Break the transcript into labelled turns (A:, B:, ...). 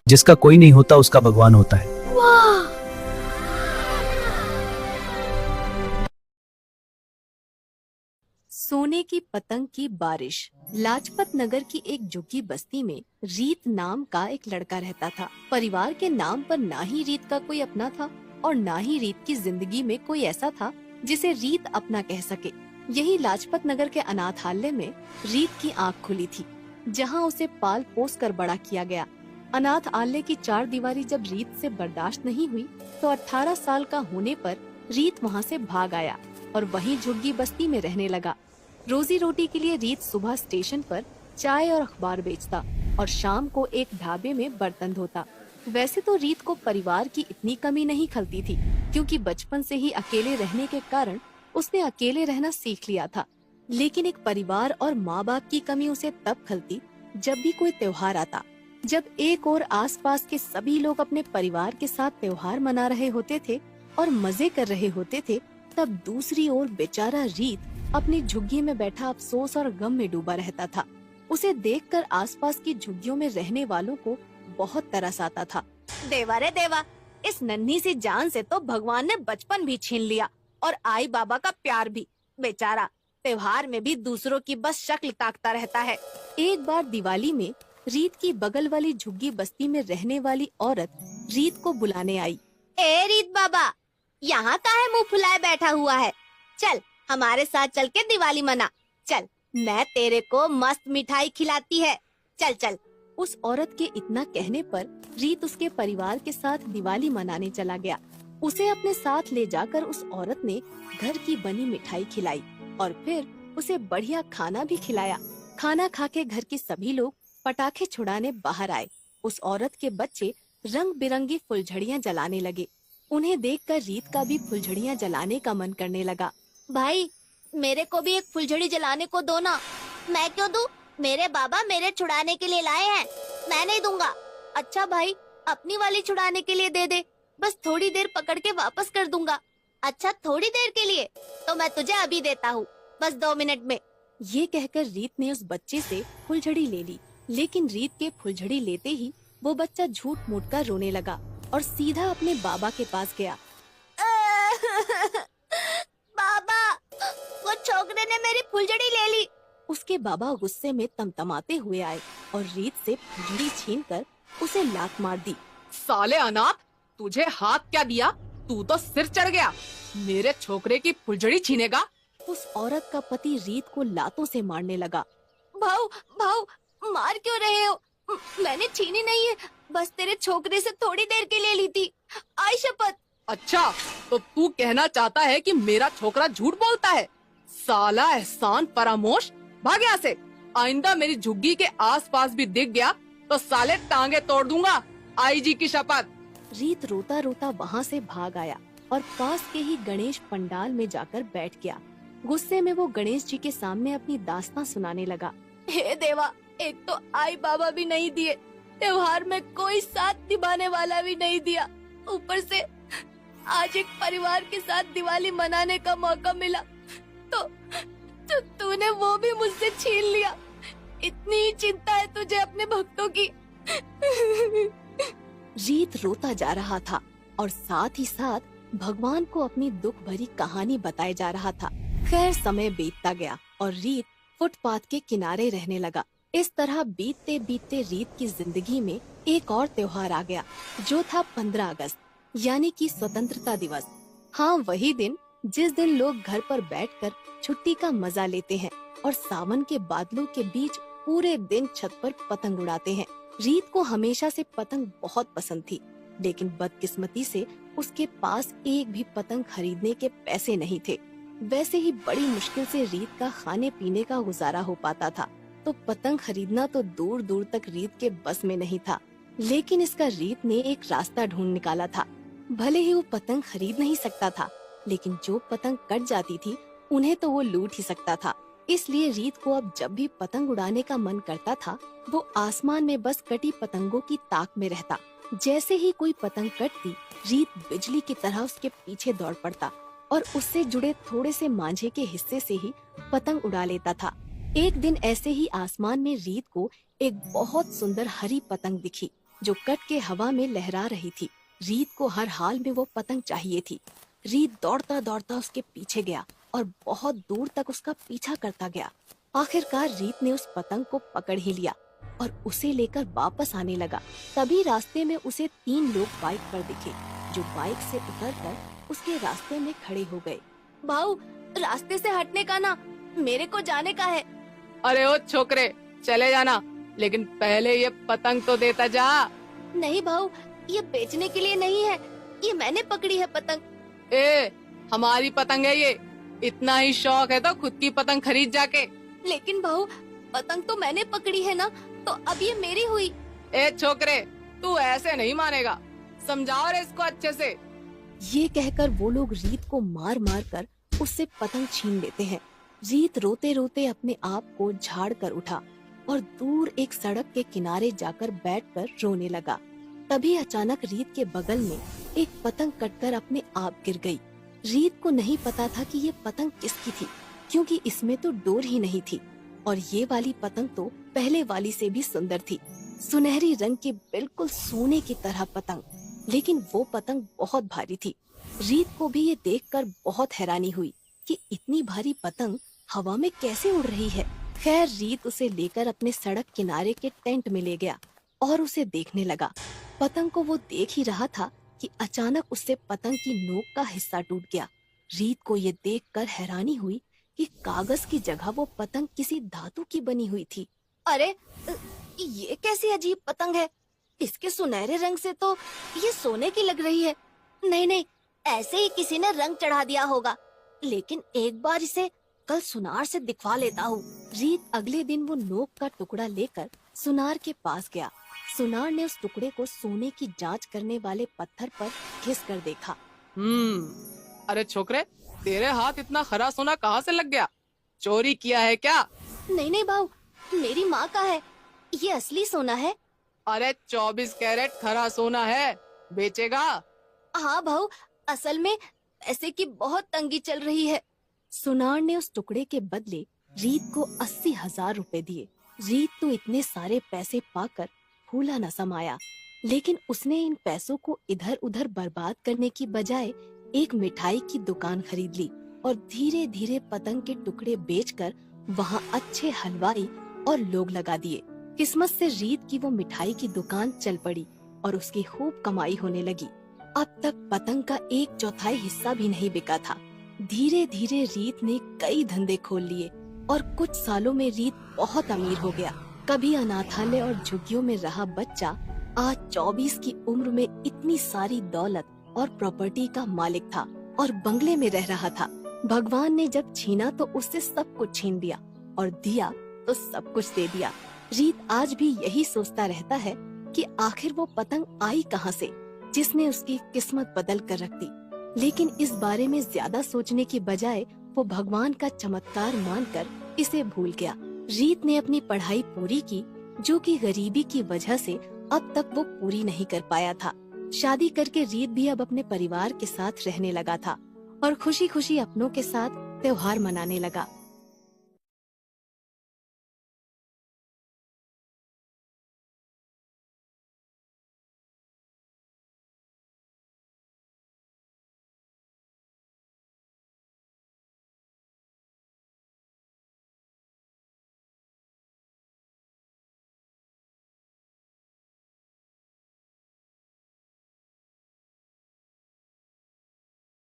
A: जिसका कोई नहीं होता उसका भगवान होता है।
B: वाह! सोने की पतंग की बारिश। लाजपत नगर की एक झुग्गी बस्ती में रीत नाम का एक लड़का रहता था। परिवार के नाम पर ना ही रीत का कोई अपना था और ना ही रीत की जिंदगी में कोई ऐसा था जिसे रीत अपना कह सके। यही लाजपत नगर के अनाथालय में रीत की आंख खुली थी, जहां उसे पाल पोस कर बड़ा किया गया। अनाथ आलय की चार दीवारी जब रीत से बर्दाश्त नहीं हुई तो 18 साल का होने पर रीत वहां से भाग आया और वहीं झुग्गी बस्ती में रहने लगा। रोजी रोटी के लिए रीत सुबह स्टेशन पर चाय और अखबार बेचता और शाम को एक ढाबे में बर्तन धोता। वैसे तो रीत को परिवार की इतनी कमी नहीं खलती थी, क्योंकि बचपन से ही अकेले रहने के कारण उसने अकेले रहना सीख लिया था। लेकिन एक परिवार और माँ बाप की कमी उसे तब खलती जब भी कोई त्योहार आता। जब एक और आसपास के सभी लोग अपने परिवार के साथ त्योहार मना रहे होते थे और मजे कर रहे होते थे, तब दूसरी ओर बेचारा रीत अपनी झुग्गी में बैठा अफसोस और गम में डूबा रहता था। उसे देखकर आसपास की झुग्गियों में रहने वालों को बहुत तरस आता था। देवा रे देवा, इस नन्ही सी जान से तो भगवान ने बचपन भी छीन लिया और आई बाबा का प्यार भी। बेचारा त्योहार में भी दूसरों की बस शक्ल ताकता रहता है। एक बार दिवाली में रीत की बगल वाली झुग्गी बस्ती में रहने वाली औरत रीत को बुलाने आई। ए रीत बाबा, यहाँ काहे मुंह फुलाए बैठा हुआ है? चल हमारे साथ चल के दिवाली मना। चल, मैं तेरे को मस्त मिठाई खिलाती है। चल चल। उस औरत के इतना कहने पर रीत उसके परिवार के साथ दिवाली मनाने चला गया। उसे अपने साथ ले जाकर उस औरत ने घर की बनी मिठाई खिलाई और फिर उसे बढ़िया खाना भी खिलाया। खाना खा के घर के सभी लोग पटाखे छुड़ाने बाहर आए। उस औरत के बच्चे रंग बिरंगी फुलझड़ियाँ जलाने लगे। उन्हें देखकर रीत का भी फुलझड़ियाँ जलाने का मन करने लगा। भाई, मेरे को भी एक फुलझड़ी जलाने को दो ना। मैं क्यों दूं? मेरे बाबा मेरे छुड़ाने के लिए लाए हैं, मैं नहीं दूंगा। अच्छा भाई, अपनी वाली छुड़ाने के लिए दे दे, बस थोड़ी देर पकड़ के वापस कर दूंगा। अच्छा, थोड़ी देर के लिए? तो मैं तुझे अभी देता हूँ, बस 2 मिनट में। ये कहकर रीत ने उस बच्चे से फुलझड़ी ले ली, लेकिन रीत के फुलझड़ी लेते ही वो बच्चा झूठ मूठ कर रोने लगा और सीधा अपने बाबा के पास गया। बाबा, वो छोकरे ने मेरी फुलझड़ी ले ली। उसके बाबा गुस्से में तमतमाते हुए आए और रीत से फुलझड़ी छीनकर उसे लात मार दी।
C: साले अनाथ, तुझे हाथ क्या दिया? तू तो सिर चढ़ गया, मेरे छोकरे की फुलझड़ी छीनेगा?
B: उस औरत का पति रीत को लातों से मारने लगा। भाऊ भाऊ, मार क्यों रहे हो? मैंने छीनी नहीं है, बस तेरे छोकरे से थोड़ी देर के लिए ली थी। आई शपथ।
C: अच्छा, तो तू कहना चाहता है कि मेरा छोकरा झूठ बोलता है? साला एहसान फरामोश, भाग यहाँ से। आइंदा मेरी झुग्गी के आसपास भी दिख गया तो साले टांगे तोड़ दूंगा। आई जी की शपथ।
B: रीत रोता रोता वहाँ से भाग आया और पास के ही गणेश पंडाल में जाकर बैठ गया। गुस्से में वो गणेश जी के सामने अपनी दास्तां सुनाने लगा। हे देवा, एक तो आई बाबा भी नहीं दिए, त्योहार में कोई साथ निभाने वाला भी नहीं दिया, ऊपर से आज एक परिवार के साथ दिवाली मनाने का मौका मिला तो तूने वो भी मुझसे छीन लिया। इतनी ही चिंता है तुझे अपने भक्तों की। रीत रोता जा रहा था और साथ ही साथ भगवान को अपनी दुख भरी कहानी बताए जा रहा था। खैर, समय बीतता गया और रीत फुटपाथ के किनारे रहने लगा। इस तरह बीतते बीतते रीत की जिंदगी में एक और त्योहार आ गया, जो था 15 अगस्त, यानी कि स्वतंत्रता दिवस। हाँ, वही दिन जिस दिन लोग घर पर बैठकर छुट्टी का मजा लेते हैं और सावन के बादलों के बीच पूरे दिन छत पर पतंग उड़ाते हैं। रीत को हमेशा से पतंग बहुत पसंद थी, लेकिन बदकिस्मती से उसके पास एक भी पतंग खरीदने के पैसे नहीं थे। वैसे ही बड़ी मुश्किल से रीत का खाने पीने का गुजारा हो पाता था, तो पतंग खरीदना तो दूर दूर तक रीत के बस में नहीं था। लेकिन इसका रीत ने एक रास्ता ढूंढ निकाला था। भले ही वो पतंग खरीद नहीं सकता था, लेकिन जो पतंग कट जाती थी उन्हें तो वो लूट ही सकता था। इसलिए रीत को अब जब भी पतंग उड़ाने का मन करता था, वो आसमान में बस कटी पतंगों की ताक में रहता। जैसे ही कोई पतंग कटती, रीत बिजली की तरह उसके पीछे दौड़ पड़ता और उससे जुड़े थोड़े से मांझे के हिस्से से ही पतंग उड़ा लेता था। एक दिन ऐसे ही आसमान में रीत को एक बहुत सुंदर हरी पतंग दिखी। जो कट के हवा में लहरा रही थी। रीत को हर हाल में वो पतंग चाहिए थी। रीत दौड़ता दौड़ता उसके पीछे गया और बहुत दूर तक उसका पीछा करता गया। आखिरकार रीत ने उस पतंग को पकड़ ही लिया और उसे लेकर वापस आने लगा। तभी रास्ते में उसे 3 लोग बाइक पर दिखे, जो बाइक से उतरकर उसके रास्ते में खड़े हो गए। भाऊ, रास्ते से हटने का ना, मेरे को जाने का है।
C: अरे ओ छोकरे, चले जाना, लेकिन पहले ये पतंग तो देता जा।
B: नहीं भाऊ, ये बेचने के लिए नहीं है, ये मैंने पकड़ी है पतंग।
C: ए, हमारी पतंग है ये। इतना ही शौक है तो खुद की पतंग खरीद जाके।
B: लेकिन भाऊ, पतंग तो मैंने पकड़ी है ना, तो अब ये मेरी हुई।
C: ए छोकरे, तू ऐसे नहीं मानेगा, समझाओ रे इसको अच्छे से।
B: ये कहकर वो लोग रीत को मार मार कर उससे पतंग छीन लेते हैं। रीत रोते रोते अपने आप को झाड़ कर उठा और दूर एक सड़क के किनारे जाकर बैठकर रोने लगा। तभी अचानक रीत के बगल में एक पतंग कटकर अपने आप गिर गई। रीत को नहीं पता था कि ये पतंग किसकी थी, क्योंकि इसमें तो डोर ही नहीं थी और ये वाली पतंग तो पहले वाली से भी सुंदर थी। सुनहरी रंग की बिल्कुल सोने की तरह पतंग, लेकिन वो पतंग बहुत भारी थी। रीत को भी ये देखकर बहुत हैरानी हुई कि इतनी भारी पतंग हवा में कैसे उड़ रही है। खैर, रीत उसे लेकर अपने सड़क किनारे के टेंट में ले गया और उसे देखने लगा। पतंग को वो देख ही रहा था कि अचानक उससे पतंग की नोक का हिस्सा टूट गया। रीत को ये देखकर हैरानी हुई कि कागज की जगह वो पतंग किसी धातु की बनी हुई थी। अरे, ये कैसी अजीब पतंग है? इसके सुनहरे रंग से तो ये सोने की लग रही है। नहीं नहीं, ऐसे ही किसी ने रंग चढ़ा दिया होगा। लेकिन एक बार इसे कल सुनार से दिखवा लेता हूँ। रीत अगले दिन वो नोक का टुकड़ा लेकर सुनार के पास गया। सुनार ने उस टुकड़े को सोने की जांच करने वाले पत्थर पर घिस कर देखा।
C: अरे छोकरे, तेरे हाथ इतना खरा सोना कहाँ से लग गया? चोरी किया है क्या?
B: नहीं नहीं भाऊ, मेरी माँ का है, ये असली सोना है।
C: अरे 24 कैरेट खरा सोना है, बेचेगा?
B: हाँ भाऊ, असल में पैसे की बहुत तंगी चल रही है। सुनार ने उस टुकड़े के बदले रीत को 80,000 रुपए दिए। रीत तो इतने सारे पैसे पाकर फूला न समाया, लेकिन उसने इन पैसों को इधर उधर बर्बाद करने की बजाय एक मिठाई की दुकान खरीद ली और धीरे धीरे पतंग के टुकड़े बेचकर वहाँ अच्छे हलवाई और लोग लगा दिए। किस्मत से रीत की वो मिठाई की दुकान चल पड़ी और उसकी खूब कमाई होने लगी। अब तक पतंग का 1/4 हिस्सा भी नहीं बिका था। धीरे धीरे रीत ने कई धंधे खोल लिए और कुछ सालों में रीत बहुत अमीर हो गया। कभी अनाथालय और झुग्गियों में रहा बच्चा आज 24 की उम्र में इतनी सारी दौलत और प्रॉपर्टी का मालिक था और बंगले में रह रहा था। भगवान ने जब छीना तो उससे सब कुछ छीन दिया और दिया तो सब कुछ दे दिया। रीत आज भी यही सोचता रहता है कि आखिर वो पतंग आई कहाँ से, जिसने उसकी किस्मत बदल कर रख दी। लेकिन इस बारे में ज्यादा सोचने की बजाय वो भगवान का चमत्कार मानकर इसे भूल गया। रीत ने अपनी पढ़ाई पूरी की, जो कि गरीबी की वजह से अब तक वो पूरी नहीं कर पाया था। शादी करके रीत भी अब अपने परिवार के साथ रहने लगा था और खुशी खुशी अपनों के साथ त्योहार मनाने लगा।